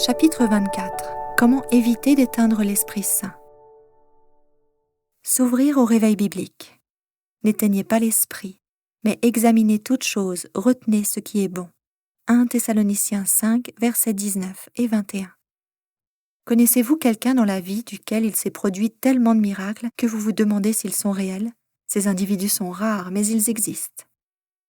Chapitre 24. Comment éviter d'éteindre l'Esprit Saint. S'ouvrir au réveil biblique. N'éteignez pas l'esprit, mais examinez toutes choses, retenez ce qui est bon. 1 Thessaloniciens 5, versets 19 et 21. Connaissez-vous quelqu'un dans la vie duquel il s'est produit tellement de miracles que vous vous demandez s'ils sont réels? Ces individus sont rares, mais ils existent.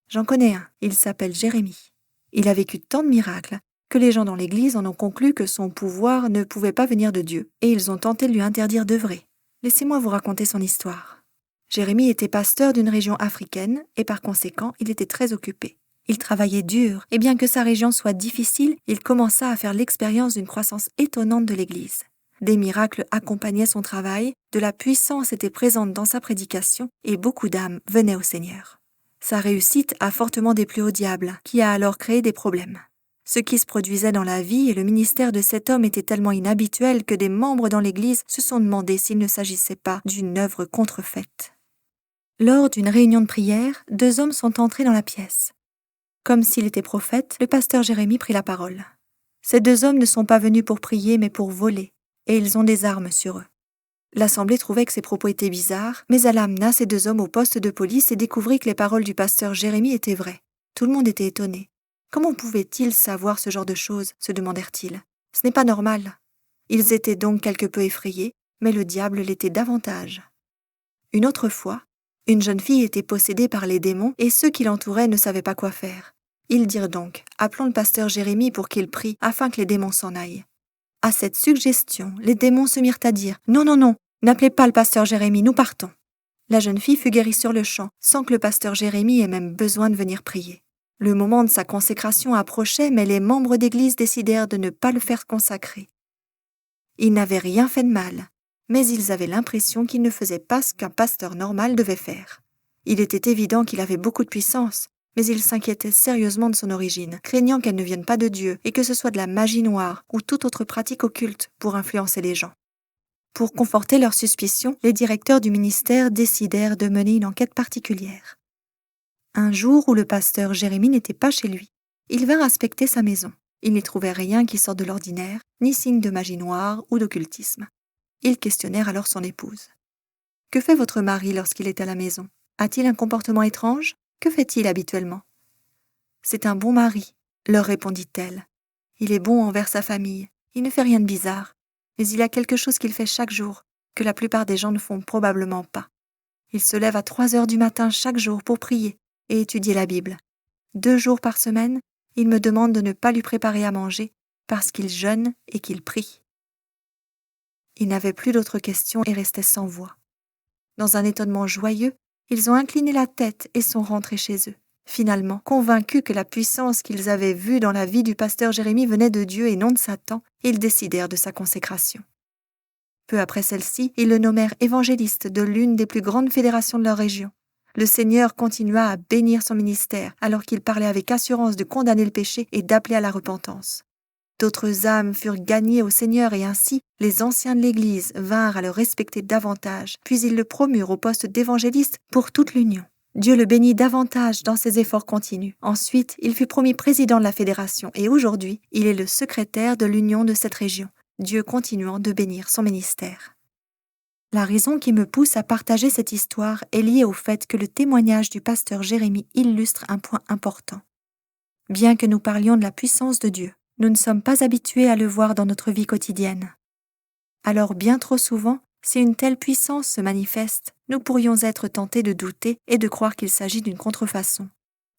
J'en connais un, il s'appelle Jérémie. Il a vécu tant de miracles que les gens dans l'Église en ont conclu que son pouvoir ne pouvait pas venir de Dieu, et ils ont tenté de lui interdire d'œuvrer. Laissez-moi vous raconter son histoire. Jérémie était pasteur d'une région africaine, et par conséquent, il était très occupé. Il travaillait dur, et bien que sa région soit difficile, il commença à faire l'expérience d'une croissance étonnante de l'Église. Des miracles accompagnaient son travail, de la puissance était présente dans sa prédication, et beaucoup d'âmes venaient au Seigneur. Sa réussite a fortement déplu au diable, qui a alors créé des problèmes. Ce qui se produisait dans la vie et le ministère de cet homme était tellement inhabituel que des membres dans l'Église se sont demandé s'il ne s'agissait pas d'une œuvre contrefaite. Lors d'une réunion de prière, 2 hommes sont entrés dans la pièce. Comme s'il était prophète, le pasteur Jérémie prit la parole. Ces 2 hommes ne sont pas venus pour prier mais pour voler, et ils ont des armes sur eux. L'assemblée trouvait que ces propos étaient bizarres, mais elle amena ces 2 hommes au poste de police et découvrit que les paroles du pasteur Jérémie étaient vraies. Tout le monde était étonné. Comment pouvaient-ils savoir ce genre de choses, se demandèrent-ils. Ce n'est pas normal. Ils étaient donc quelque peu effrayés, mais le diable l'était davantage. Une autre fois, une jeune fille était possédée par les démons et ceux qui l'entouraient ne savaient pas quoi faire. Ils dirent donc « Appelons le pasteur Jérémie pour qu'il prie afin que les démons s'en aillent. » À cette suggestion, les démons se mirent à dire « Non, non, non, n'appelez pas le pasteur Jérémie, nous partons. » La jeune fille fut guérie sur le champ, sans que le pasteur Jérémie ait même besoin de venir prier. Le moment de sa consécration approchait, mais les membres d'église décidèrent de ne pas le faire consacrer. Il n'avait rien fait de mal, mais ils avaient l'impression qu'il ne faisait pas ce qu'un pasteur normal devait faire. Il était évident qu'il avait beaucoup de puissance, mais ils s'inquiétaient sérieusement de son origine, craignant qu'elle ne vienne pas de Dieu et que ce soit de la magie noire ou toute autre pratique occulte pour influencer les gens. Pour conforter leurs suspicions, les directeurs du ministère décidèrent de mener une enquête particulière. Un jour où le pasteur Jérémie n'était pas chez lui, ils vinrent inspecter sa maison. Ils n'y trouvaient rien qui sorte de l'ordinaire, ni signe de magie noire ou d'occultisme. Ils questionnèrent alors son épouse. « Que fait votre mari lorsqu'il est à la maison? A-t-il un comportement étrange? Que fait-il habituellement ?»« C'est un bon mari, » leur répondit-elle. « Il est bon envers sa famille, il ne fait rien de bizarre, mais il y a quelque chose qu'il fait chaque jour, que la plupart des gens ne font probablement pas. Il se lève à 3 heures du matin chaque jour pour prier et étudier la Bible. 2 jours par semaine, il me demande de ne pas lui préparer à manger parce qu'il jeûne et qu'il prie. » Ils n'avaient plus d'autres questions et restaient sans voix. Dans un étonnement joyeux, ils ont incliné la tête et sont rentrés chez eux. Finalement, convaincus que la puissance qu'ils avaient vue dans la vie du pasteur Jérémie venait de Dieu et non de Satan, ils décidèrent de sa consécration. Peu après celle-ci, ils le nommèrent évangéliste de l'une des plus grandes fédérations de leur région. Le Seigneur continua à bénir son ministère alors qu'il parlait avec assurance de condamner le péché et d'appeler à la repentance. D'autres âmes furent gagnées au Seigneur et ainsi, les anciens de l'Église vinrent à le respecter davantage, puis ils le promurent au poste d'évangéliste pour toute l'Union. Dieu le bénit davantage dans ses efforts continus. Ensuite, il fut promu président de la fédération et aujourd'hui, il est le secrétaire de l'Union de cette région, Dieu continuant de bénir son ministère. La raison qui me pousse à partager cette histoire est liée au fait que le témoignage du pasteur Jérémie illustre un point important. Bien que nous parlions de la puissance de Dieu, nous ne sommes pas habitués à le voir dans notre vie quotidienne. Alors bien trop souvent, si une telle puissance se manifeste, nous pourrions être tentés de douter et de croire qu'il s'agit d'une contrefaçon.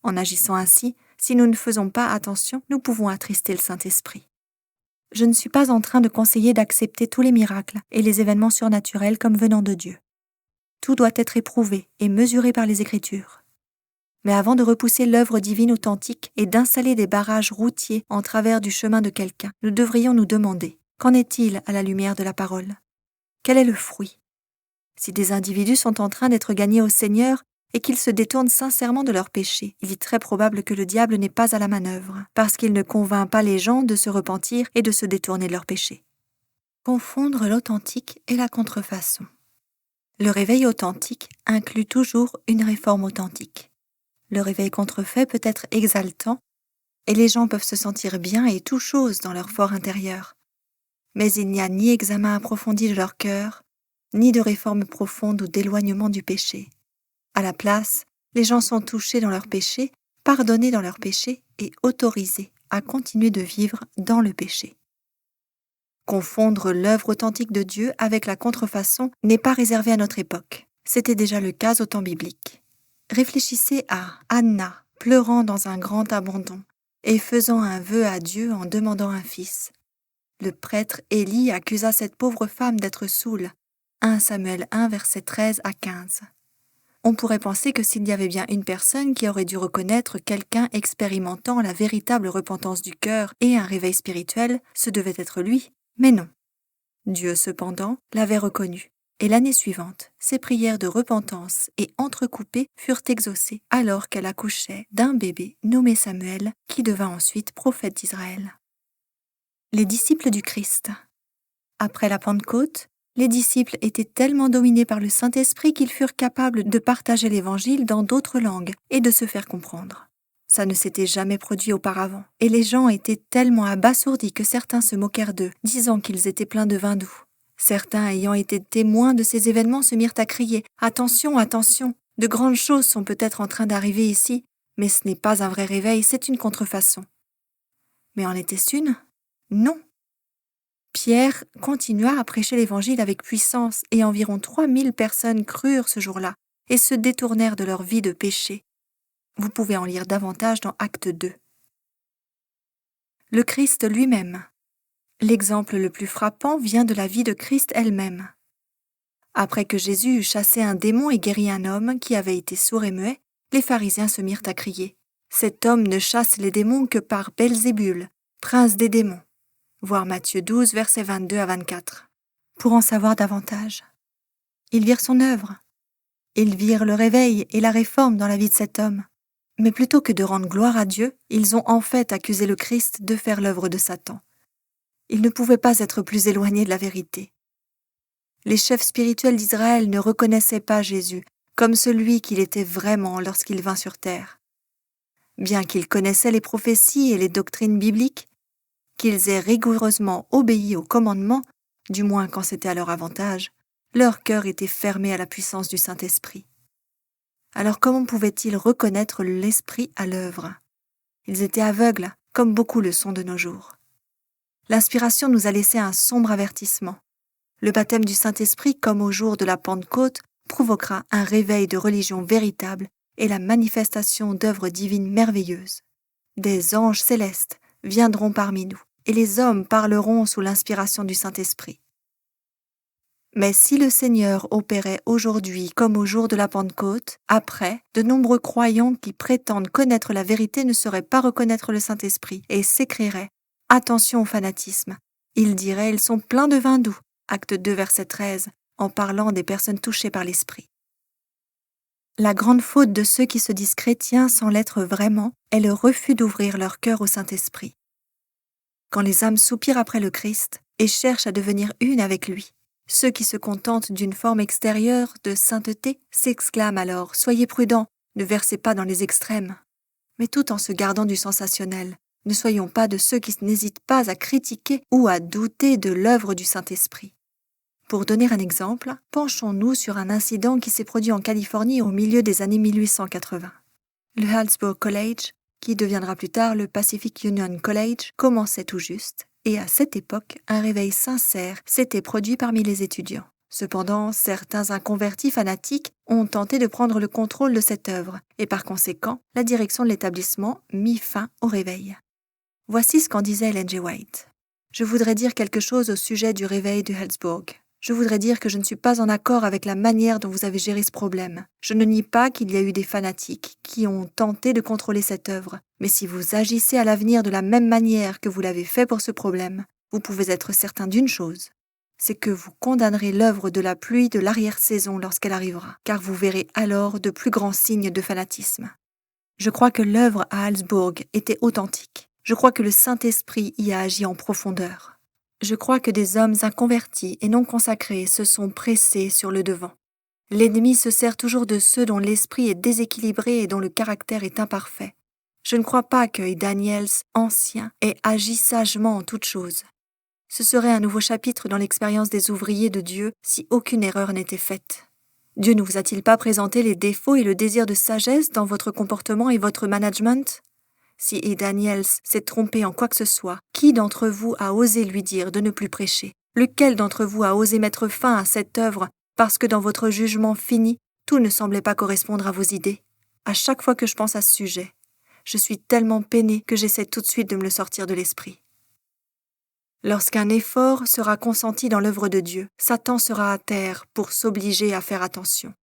En agissant ainsi, si nous ne faisons pas attention, nous pouvons attrister le Saint-Esprit. Je ne suis pas en train de conseiller d'accepter tous les miracles et les événements surnaturels comme venant de Dieu. Tout doit être éprouvé et mesuré par les Écritures. Mais avant de repousser l'œuvre divine authentique et d'installer des barrages routiers en travers du chemin de quelqu'un, nous devrions nous demander, qu'en est-il à la lumière de la parole? Quel est le fruit? Si des individus sont en train d'être gagnés au Seigneur et qu'ils se détournent sincèrement de leurs péchés, il est très probable que le diable n'est pas à la manœuvre, parce qu'il ne convainc pas les gens de se repentir et de se détourner de leurs péchés. Confondre l'authentique et la contrefaçon. Le réveil authentique inclut toujours une réforme authentique. Le réveil contrefait peut être exaltant et les gens peuvent se sentir bien et tout chose dans leur fort intérieur. Mais il n'y a ni examen approfondi de leur cœur, ni de réforme profonde ou d'éloignement du péché. À la place, les gens sont touchés dans leur péché, pardonnés dans leur péché et autorisés à continuer de vivre dans le péché. Confondre l'œuvre authentique de Dieu avec la contrefaçon n'est pas réservé à notre époque. C'était déjà le cas au temps biblique. Réfléchissez à Anna pleurant dans un grand abandon et faisant un vœu à Dieu en demandant un fils. Le prêtre Élie accusa cette pauvre femme d'être saoule. 1 Samuel 1, versets 13 à 15. On pourrait penser que s'il y avait bien une personne qui aurait dû reconnaître quelqu'un expérimentant la véritable repentance du cœur et un réveil spirituel, ce devait être lui, mais non. Dieu, cependant, l'avait reconnu, et l'année suivante, ses prières de repentance et entrecoupées furent exaucées alors qu'elle accouchait d'un bébé nommé Samuel, qui devint ensuite prophète d'Israël. Les disciples du Christ. Après la Pentecôte, les disciples étaient tellement dominés par le Saint-Esprit qu'ils furent capables de partager l'Évangile dans d'autres langues et de se faire comprendre. Ça ne s'était jamais produit auparavant, et les gens étaient tellement abasourdis que certains se moquèrent d'eux, disant qu'ils étaient pleins de vin doux. Certains, ayant été témoins de ces événements, se mirent à crier « Attention, attention, de grandes choses sont peut-être en train d'arriver ici, mais ce n'est pas un vrai réveil, c'est une contrefaçon. » Mais en était-ce une ? Non. Pierre continua à prêcher l'Évangile avec puissance et environ 3000 personnes crurent ce jour-là et se détournèrent de leur vie de péché. Vous pouvez en lire davantage dans Actes 2. Le Christ lui-même. L'exemple le plus frappant vient de la vie de Christ elle-même. Après que Jésus eut chassé un démon et guéri un homme qui avait été sourd et muet, les pharisiens se mirent à crier « Cet homme ne chasse les démons que par Belzébul, prince des démons. » Voir Matthieu 12, versets 22 à 24. Pour en savoir davantage. Ils virent son œuvre. Ils virent le réveil et la réforme dans la vie de cet homme. Mais plutôt que de rendre gloire à Dieu, ils ont en fait accusé le Christ de faire l'œuvre de Satan. Il ne pouvait pas être plus éloigné de la vérité. Les chefs spirituels d'Israël ne reconnaissaient pas Jésus comme celui qu'il était vraiment lorsqu'il vint sur terre. Bien qu'ils connaissaient les prophéties et les doctrines bibliques, qu'ils aient rigoureusement obéi aux commandements, du moins quand c'était à leur avantage, leur cœur était fermé à la puissance du Saint-Esprit. Alors comment pouvaient-ils reconnaître l'Esprit à l'œuvre ? Ils étaient aveugles, comme beaucoup le sont de nos jours. L'inspiration nous a laissé un sombre avertissement. Le baptême du Saint-Esprit, comme au jour de la Pentecôte, provoquera un réveil de religion véritable et la manifestation d'œuvres divines merveilleuses. Des anges célestes viendront parmi nous, et les hommes parleront sous l'inspiration du Saint-Esprit. Mais si le Seigneur opérait aujourd'hui comme au jour de la Pentecôte, après, de nombreux croyants qui prétendent connaître la vérité ne sauraient pas reconnaître le Saint-Esprit et s'écrieraient « Attention au fanatisme ». Ils diraient « Ils sont pleins de vin doux ». Acte 2, verset 13, en parlant des personnes touchées par l'Esprit. La grande faute de ceux qui se disent chrétiens sans l'être vraiment est le refus d'ouvrir leur cœur au Saint-Esprit. Quand les âmes soupirent après le Christ et cherchent à devenir une avec lui, ceux qui se contentent d'une forme extérieure de sainteté s'exclament alors « Soyez prudents, ne versez pas dans les extrêmes ». Mais tout en se gardant du sensationnel, ne soyons pas de ceux qui n'hésitent pas à critiquer ou à douter de l'œuvre du Saint-Esprit. Pour donner un exemple, penchons-nous sur un incident qui s'est produit en Californie au milieu des années 1880. Le Hallsburg College, qui deviendra plus tard le Pacific Union College, commençait tout juste, et à cette époque, un réveil sincère s'était produit parmi les étudiants. Cependant, certains inconvertis fanatiques ont tenté de prendre le contrôle de cette œuvre, et par conséquent, la direction de l'établissement mit fin au réveil. Voici ce qu'en disait Ellen G. White. « Je voudrais dire quelque chose au sujet du réveil de Hallsburg. Je voudrais dire que je ne suis pas en accord avec la manière dont vous avez géré ce problème. Je ne nie pas qu'il y a eu des fanatiques qui ont tenté de contrôler cette œuvre, mais si vous agissez à l'avenir de la même manière que vous l'avez fait pour ce problème, vous pouvez être certain d'une chose, c'est que vous condamnerez l'œuvre de la pluie de l'arrière-saison lorsqu'elle arrivera, car vous verrez alors de plus grands signes de fanatisme. Je crois que l'œuvre à Hallsburg était authentique. Je crois que le Saint-Esprit y a agi en profondeur. Je crois que des hommes inconvertis et non consacrés se sont pressés sur le devant. L'ennemi se sert toujours de ceux dont l'esprit est déséquilibré et dont le caractère est imparfait. Je ne crois pas que Daniels, ancien, ait agi sagement en toutes choses. Ce serait un nouveau chapitre dans l'expérience des ouvriers de Dieu si aucune erreur n'était faite. Dieu ne vous a-t-il pas présenté les défauts et le désir de sagesse dans votre comportement et votre management? Si Daniels s'est trompé en quoi que ce soit, qui d'entre vous a osé lui dire de ne plus prêcher? Lequel d'entre vous a osé mettre fin à cette œuvre parce que dans votre jugement fini, tout ne semblait pas correspondre à vos idées? À chaque fois que je pense à ce sujet, je suis tellement peinée que j'essaie tout de suite de me le sortir de l'esprit. Lorsqu'un effort sera consenti dans l'œuvre de Dieu, Satan sera à terre pour s'obliger à faire attention.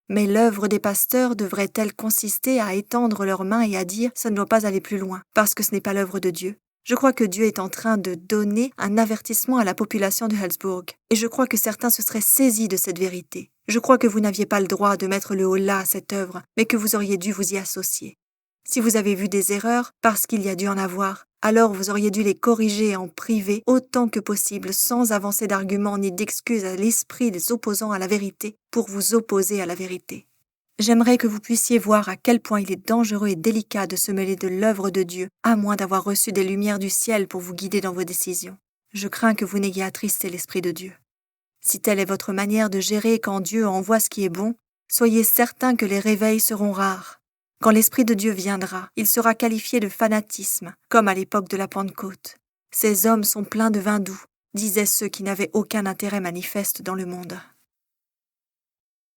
Mais l'œuvre des pasteurs devrait-elle consister à étendre leurs mains et à dire « ça ne doit pas aller plus loin, parce que ce n'est pas l'œuvre de Dieu ». Je crois que Dieu est en train de donner un avertissement à la population de Hillsborough, et je crois que certains se seraient saisis de cette vérité. Je crois que vous n'aviez pas le droit de mettre le holà à cette œuvre, mais que vous auriez dû vous y associer. Si vous avez vu des erreurs, parce qu'il y a dû en avoir, alors vous auriez dû les corriger en privé autant que possible, sans avancer d'arguments ni d'excuses à l'esprit des opposants à la vérité, pour vous opposer à la vérité. J'aimerais que vous puissiez voir à quel point il est dangereux et délicat de se mêler de l'œuvre de Dieu, à moins d'avoir reçu des lumières du ciel pour vous guider dans vos décisions. Je crains que vous n'ayez attristé l'Esprit de Dieu. Si telle est votre manière de gérer quand Dieu envoie ce qui est bon, soyez certains que les réveils seront rares. Quand l'Esprit de Dieu viendra, il sera qualifié de fanatisme, comme à l'époque de la Pentecôte. Ces hommes sont pleins de vin doux, disaient ceux qui n'avaient aucun intérêt manifeste dans le monde.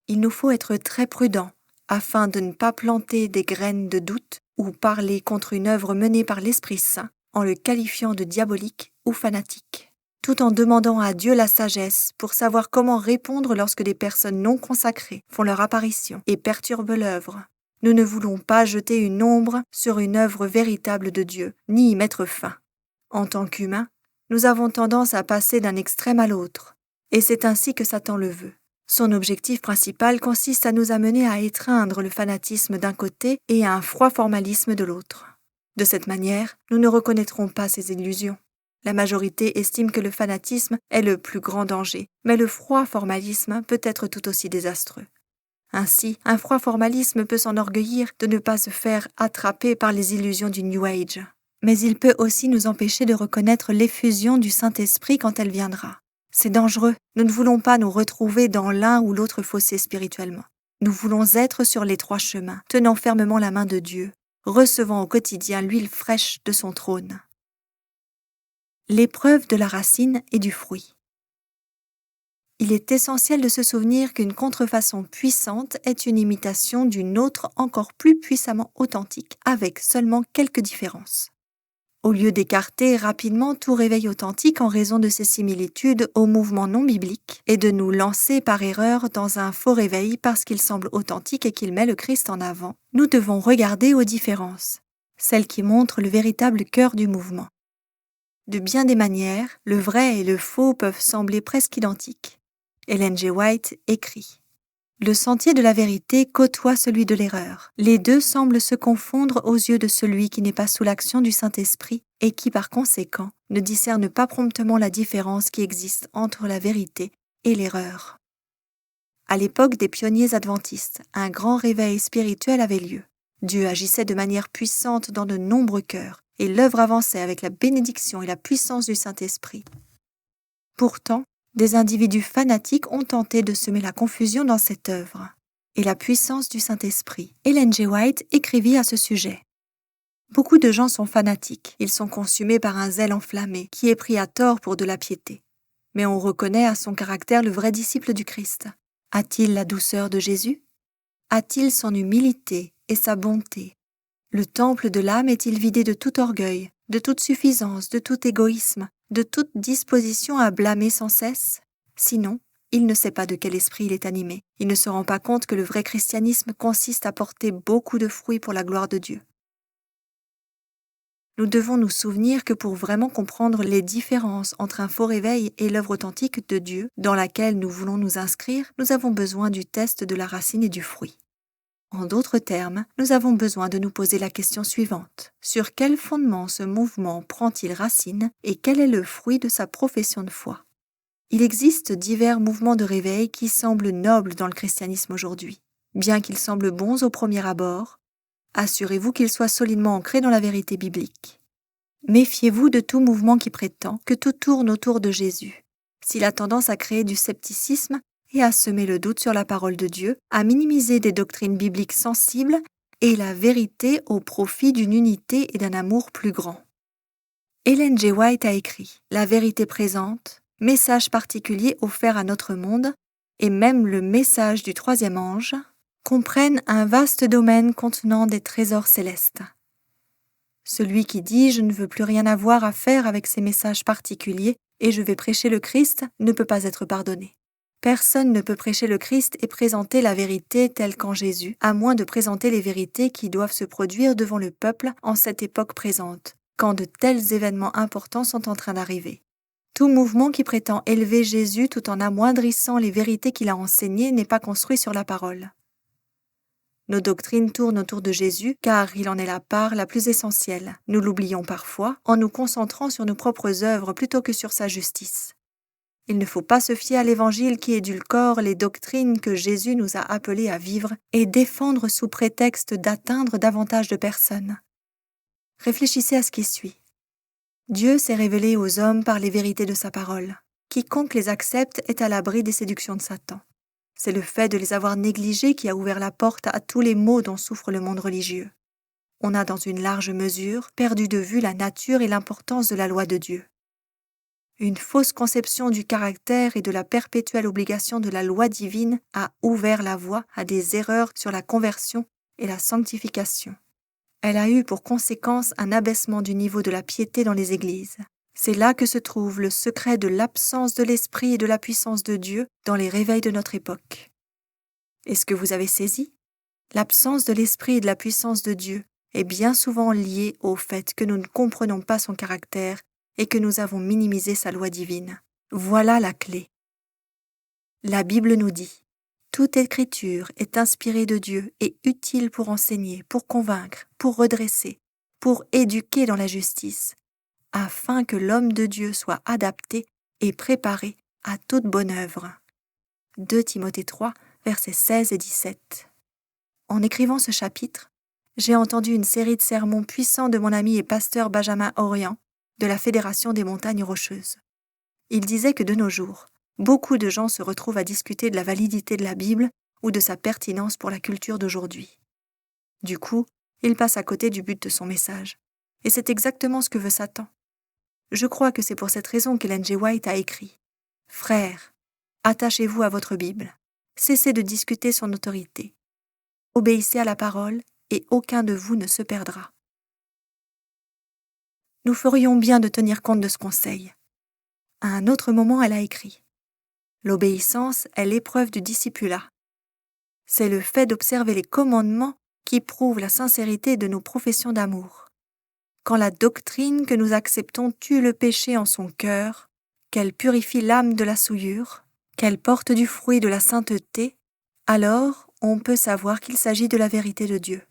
Il nous faut être très prudents afin de ne pas planter des graines de doute ou parler contre une œuvre menée par l'Esprit Saint en le qualifiant de diabolique ou fanatique, tout en demandant à Dieu la sagesse pour savoir comment répondre lorsque des personnes non consacrées font leur apparition et perturbent l'œuvre. Nous ne voulons pas jeter une ombre sur une œuvre véritable de Dieu, ni y mettre fin. En tant qu'humains, nous avons tendance à passer d'un extrême à l'autre, et c'est ainsi que Satan le veut. Son objectif principal consiste à nous amener à étreindre le fanatisme d'un côté et à un froid formalisme de l'autre. De cette manière, nous ne reconnaîtrons pas ces illusions. La majorité estime que le fanatisme est le plus grand danger, mais le froid formalisme peut être tout aussi désastreux. Ainsi, un froid formalisme peut s'enorgueillir de ne pas se faire attraper par les illusions du New Age. Mais il peut aussi nous empêcher de reconnaître l'effusion du Saint-Esprit quand elle viendra. C'est dangereux, nous ne voulons pas nous retrouver dans l'un ou l'autre fossé spirituellement. Nous voulons être sur les trois chemins, tenant fermement la main de Dieu, recevant au quotidien l'huile fraîche de son trône. L'épreuve de la racine et du fruit. Il est essentiel de se souvenir qu'une contrefaçon puissante est une imitation d'une autre encore plus puissamment authentique, avec seulement quelques différences. Au lieu d'écarter rapidement tout réveil authentique en raison de ses similitudes aux mouvements non bibliques et de nous lancer par erreur dans un faux réveil parce qu'il semble authentique et qu'il met le Christ en avant, nous devons regarder aux différences, celles qui montrent le véritable cœur du mouvement. De bien des manières, le vrai et le faux peuvent sembler presque identiques. Ellen G. White écrit « Le sentier de la vérité côtoie celui de l'erreur. Les deux semblent se confondre aux yeux de celui qui n'est pas sous l'action du Saint-Esprit et qui, par conséquent, ne discerne pas promptement la différence qui existe entre la vérité et l'erreur. » À l'époque des pionniers adventistes, un grand réveil spirituel avait lieu. Dieu agissait de manière puissante dans de nombreux cœurs et l'œuvre avançait avec la bénédiction et la puissance du Saint-Esprit. Pourtant, des individus fanatiques ont tenté de semer la confusion dans cette œuvre et la puissance du Saint-Esprit. Ellen G. White écrivit à ce sujet. Beaucoup de gens sont fanatiques, ils sont consumés par un zèle enflammé qui est pris à tort pour de la piété. Mais on reconnaît à son caractère le vrai disciple du Christ. A-t-il la douceur de Jésus? A-t-il son humilité et sa bonté? Le temple de l'âme est-il vidé de tout orgueil, de toute suffisance, de tout égoïsme, de toute disposition à blâmer sans cesse? Sinon, il ne sait pas de quel esprit il est animé. Il ne se rend pas compte que le vrai christianisme consiste à porter beaucoup de fruits pour la gloire de Dieu. Nous devons nous souvenir que pour vraiment comprendre les différences entre un faux réveil et l'œuvre authentique de Dieu dans laquelle nous voulons nous inscrire, nous avons besoin du test de la racine et du fruit. En d'autres termes, nous avons besoin de nous poser la question suivante. Sur quel fondement ce mouvement prend-il racine et quel est le fruit de sa profession de foi? Il existe divers mouvements de réveil qui semblent nobles dans le christianisme aujourd'hui. Bien qu'ils semblent bons au premier abord, Assurez-vous qu'il soit solidement ancré dans la vérité biblique. Méfiez-vous de tout mouvement qui prétend que tout tourne autour de Jésus. S'il a tendance à créer du scepticisme et à semer le doute sur la parole de Dieu, à minimiser des doctrines bibliques sensibles et la vérité au profit d'une unité et d'un amour plus grand. Ellen G. White a écrit « La vérité présente, message particulier offert à notre monde, et même le message du troisième ange, comprennent un vaste domaine contenant des trésors célestes. Celui qui dit « Je ne veux plus rien avoir à faire avec ces messages particuliers et je vais prêcher le Christ » ne peut pas être pardonné. Personne ne peut prêcher le Christ et présenter la vérité telle qu'en Jésus, à moins de présenter les vérités qui doivent se produire devant le peuple en cette époque présente, quand de tels événements importants sont en train d'arriver. Tout mouvement qui prétend élever Jésus tout en amoindrissant les vérités qu'il a enseignées n'est pas construit sur la parole. Nos doctrines tournent autour de Jésus car il en est la part la plus essentielle. Nous l'oublions parfois en nous concentrant sur nos propres œuvres plutôt que sur sa justice. Il ne faut pas se fier à l'Évangile qui édulcore les doctrines que Jésus nous a appelés à vivre et défendre sous prétexte d'atteindre davantage de personnes. Réfléchissez à ce qui suit. Dieu s'est révélé aux hommes par les vérités de sa parole. Quiconque les accepte est à l'abri des séductions de Satan. C'est le fait de les avoir négligés qui a ouvert la porte à tous les maux dont souffre le monde religieux. On a dans une large mesure perdu de vue la nature et l'importance de la loi de Dieu. Une fausse conception du caractère et de la perpétuelle obligation de la loi divine a ouvert la voie à des erreurs sur la conversion et la sanctification. Elle a eu pour conséquence un abaissement du niveau de la piété dans les églises. C'est là que se trouve le secret de l'absence de l'esprit et de la puissance de Dieu dans les réveils de notre époque. Est-ce que vous avez saisi? L'absence de l'esprit et de la puissance de Dieu est bien souvent liée au fait que nous ne comprenons pas son caractère et que nous avons minimisé sa loi divine. Voilà la clé. La Bible nous dit « Toute écriture est inspirée de Dieu et utile pour enseigner, pour convaincre, pour redresser, pour éduquer dans la justice, afin que l'homme de Dieu soit adapté et préparé à toute bonne œuvre. » 2 Timothée 3, versets 16 et 17. En écrivant ce chapitre, j'ai entendu une série de sermons puissants de mon ami et pasteur Benjamin Orian, de la Fédération des montagnes rocheuses. Il disait que de nos jours, beaucoup de gens se retrouvent à discuter de la validité de la Bible ou de sa pertinence pour la culture d'aujourd'hui. Du coup, il passe à côté du but de son message. Et c'est exactement ce que veut Satan. Je crois que c'est pour cette raison qu'Ellen G. White a écrit « Frères, attachez-vous à votre Bible. Cessez de discuter son autorité. Obéissez à la parole et aucun de vous ne se perdra. » Nous ferions bien de tenir compte de ce conseil. À un autre moment, elle a écrit « L'obéissance est l'épreuve du discipulat. C'est le fait d'observer les commandements qui prouvent la sincérité de nos professions d'amour. Quand la doctrine que nous acceptons tue le péché en son cœur, qu'elle purifie l'âme de la souillure, qu'elle porte du fruit de la sainteté, alors on peut savoir qu'il s'agit de la vérité de Dieu.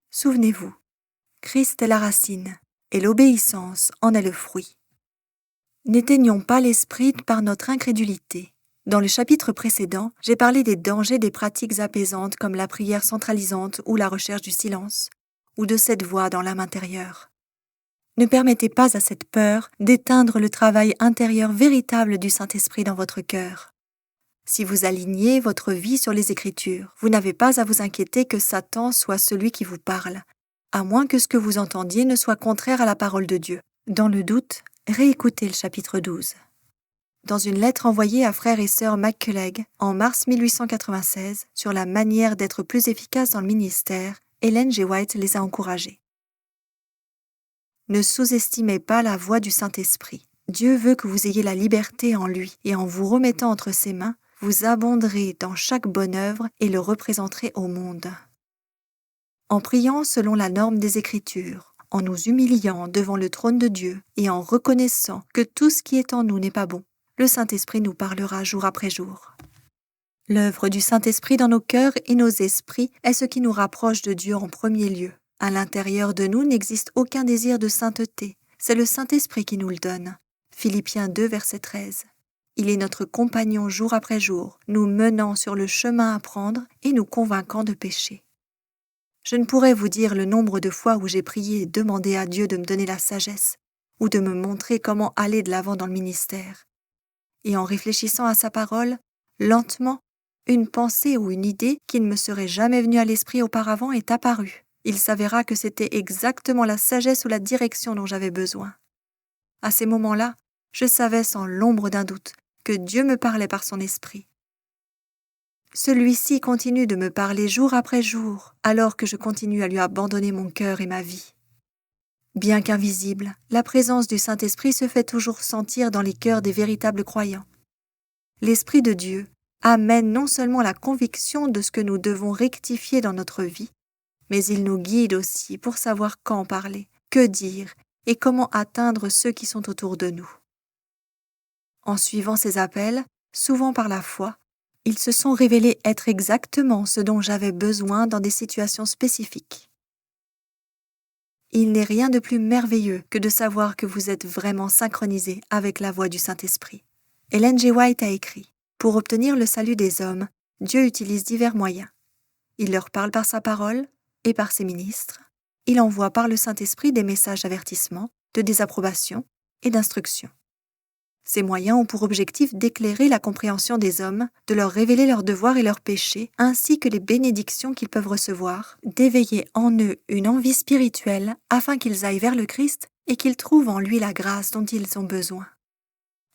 Souvenez-vous, Christ est la racine, et l'obéissance en est le fruit. N'éteignons pas l'esprit par notre incrédulité. Dans le chapitre précédent, j'ai parlé des dangers des pratiques apaisantes comme la prière centralisante ou la recherche du silence, ou de cette voix dans l'âme intérieure. Ne permettez pas à cette peur d'éteindre le travail intérieur véritable du Saint-Esprit dans votre cœur. Si vous alignez votre vie sur les Écritures, vous n'avez pas à vous inquiéter que Satan soit celui qui vous parle, à moins que ce que vous entendiez ne soit contraire à la parole de Dieu. Dans le doute, réécoutez le chapitre 12. Dans une lettre envoyée à frère et sœur McCulloch en mars 1896 sur la manière d'être plus efficace dans le ministère, Ellen G. White les a encouragés. Ne sous-estimez pas la voix du Saint-Esprit. Dieu veut que vous ayez la liberté en lui et en vous remettant entre ses mains, vous abonderez dans chaque bonne œuvre et le représenterez au monde. En priant selon la norme des Écritures, en nous humiliant devant le trône de Dieu et en reconnaissant que tout ce qui est en nous n'est pas bon, le Saint-Esprit nous parlera jour après jour. L'œuvre du Saint-Esprit dans nos cœurs et nos esprits est ce qui nous rapproche de Dieu en premier lieu. À l'intérieur de nous n'existe aucun désir de sainteté. C'est le Saint-Esprit qui nous le donne. Philippiens 2, verset 13. Il est notre compagnon jour après jour, nous menant sur le chemin à prendre et nous convainquant de péché. Je ne pourrais vous dire le nombre de fois où j'ai prié et demandé à Dieu de me donner la sagesse ou de me montrer comment aller de l'avant dans le ministère. Et en réfléchissant à sa parole, lentement, une pensée ou une idée qui ne me serait jamais venue à l'esprit auparavant est apparue. Il s'avéra que c'était exactement la sagesse ou la direction dont j'avais besoin. À ces moments-là, je savais sans l'ombre d'un doute que Dieu me parlait par son esprit. Celui-ci continue de me parler jour après jour, alors que je continue à lui abandonner mon cœur et ma vie. Bien qu'invisible, la présence du Saint-Esprit se fait toujours sentir dans les cœurs des véritables croyants. L'Esprit de Dieu amène non seulement la conviction de ce que nous devons rectifier dans notre vie, mais il nous guide aussi pour savoir quand parler, que dire et comment atteindre ceux qui sont autour de nous. En suivant ces appels, souvent par la foi, ils se sont révélés être exactement ce dont j'avais besoin dans des situations spécifiques. Il n'est rien de plus merveilleux que de savoir que vous êtes vraiment synchronisé avec la voix du Saint-Esprit. Ellen G. White a écrit « Pour obtenir le salut des hommes, Dieu utilise divers moyens. Il leur parle par sa parole et par ses ministres. Il envoie par le Saint-Esprit des messages d'avertissement, de désapprobation et d'instruction. Ces moyens ont pour objectif d'éclairer la compréhension des hommes, de leur révéler leurs devoirs et leurs péchés, ainsi que les bénédictions qu'ils peuvent recevoir, d'éveiller en eux une envie spirituelle afin qu'ils aillent vers le Christ et qu'ils trouvent en lui la grâce dont ils ont besoin.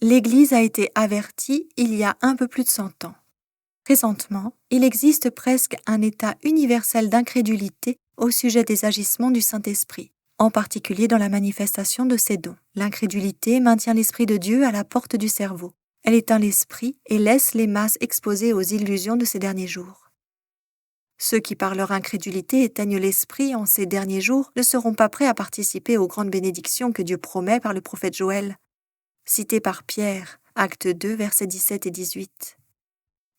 L'Église a été avertie il y a un peu plus de 100 ans. Présentement, il existe presque un état universel d'incrédulité au sujet des agissements du Saint-Esprit, en particulier dans la manifestation de ses dons. L'incrédulité maintient l'Esprit de Dieu à la porte du cerveau. Elle éteint l'esprit et laisse les masses exposées aux illusions de ces derniers jours. Ceux qui par leur incrédulité éteignent l'esprit en ces derniers jours ne seront pas prêts à participer aux grandes bénédictions que Dieu promet par le prophète Joël, cité par Pierre, acte 2, versets 17 et 18.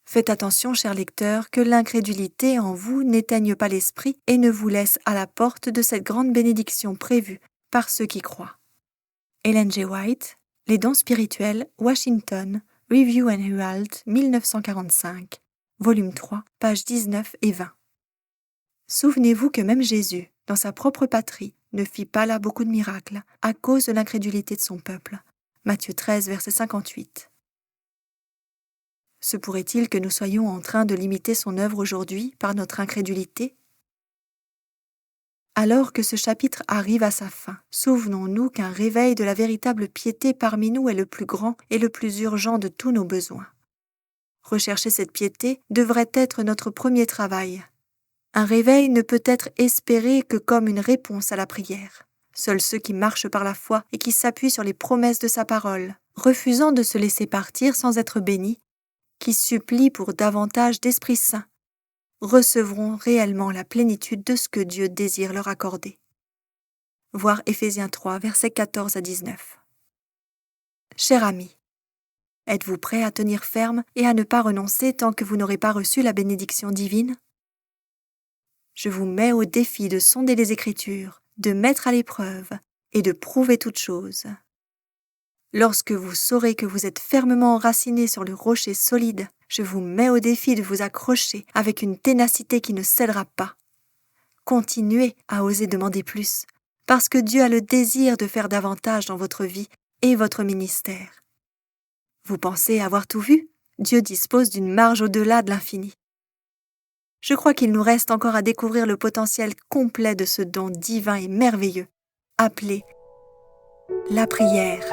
Faites attention, chers lecteurs, que l'incrédulité en vous n'éteigne pas l'esprit et ne vous laisse à la porte de cette grande bénédiction prévue par ceux qui croient. Ellen G. White, Les dons spirituels, Washington, Review and Herald, 1945, volume 3, pages 19 et 20. Souvenez-vous que même Jésus, dans sa propre patrie, ne fit pas là beaucoup de miracles à cause de l'incrédulité de son peuple. Matthieu 13, verset 58. Se pourrait-il que nous soyons en train de limiter son œuvre aujourd'hui par notre incrédulité? Alors que ce chapitre arrive à sa fin, souvenons-nous qu'un réveil de la véritable piété parmi nous est le plus grand et le plus urgent de tous nos besoins. Rechercher cette piété devrait être notre premier travail. Un réveil ne peut être espéré que comme une réponse à la prière. Seuls ceux qui marchent par la foi et qui s'appuient sur les promesses de sa parole, refusant de se laisser partir sans être bénis, qui supplient pour davantage d'Esprit Saint, recevront réellement la plénitude de ce que Dieu désire leur accorder. Voir Éphésiens 3, versets 14 à 19. Cher ami, êtes-vous prêt à tenir ferme et à ne pas renoncer tant que vous n'aurez pas reçu la bénédiction divine? Je vous mets au défi de sonder les Écritures, de mettre à l'épreuve et de prouver toutes choses. Lorsque vous saurez que vous êtes fermement enraciné sur le rocher solide, je vous mets au défi de vous accrocher avec une ténacité qui ne cédera pas. Continuez à oser demander plus, parce que Dieu a le désir de faire davantage dans votre vie et votre ministère. Vous pensez avoir tout vu? Dieu dispose d'une marge au-delà de l'infini. Je crois qu'il nous reste encore à découvrir le potentiel complet de ce don divin et merveilleux, appelé la prière.